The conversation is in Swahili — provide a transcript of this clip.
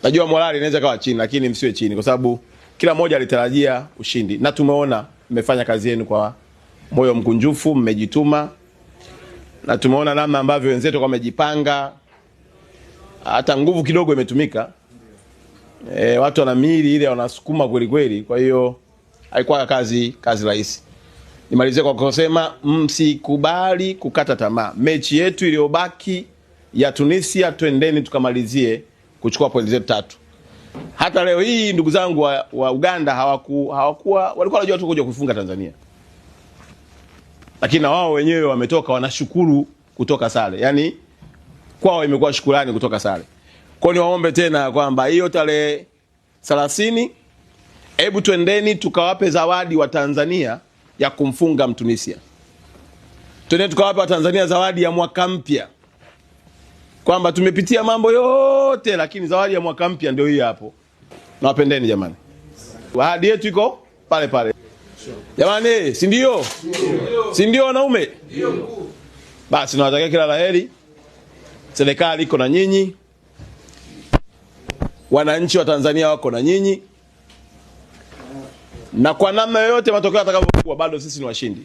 Najua morali inaweza kawa chini, lakini msiwe chini kwa sababu kila mmoja alitarajia ushindi na tumeona mmefanya kazi yenu kwa moyo mkunjufu, mmejituma na tumeona namna ambavyo wenzetu wamejipanga, hata nguvu kidogo imetumika. Watu wana miili ile wanasukuma kweli kweli, kwa hiyo haikuwa kazi rahisi. Nimalizie kwa kusema msikubali kukata tamaa. Mechi yetu iliyobaki ya Tunisia, twendeni tukamalizie kuchukua pointi zetu 3. Hata leo hii ndugu zangu wa Uganda walikuwa wanajua tu kuja kufunga Tanzania. Lakini na wao wenyewe wametoka wanashukuru kutoka sare. Yaani kwao imekuwa shukrani kutoka sare. Kwa hiyo niwaombe tena kwamba hiyo tarehe 30 hebu twendeni tukawape zawadi wa Tanzania ya kumfunga Mtunisia. Twendeni tukawape wa Tanzania zawadi ya mwaka mpya. Kwamba tumepitia mambo yote lakini zawadi ya mwaka mpya ndio hii hapo. Nawapendeni jamani. Ahadi yetu iko pale pale. Jamani, si ndio? Si ndio wanaume? Ndio mkuu. Basi nawatakia kila laheri. Serikali iko na nyinyi. Wananchi wa Tanzania wako na nyinyi. Na kwa namna yoyote matokeo yatakavyokuwa bado sisi ni washindi.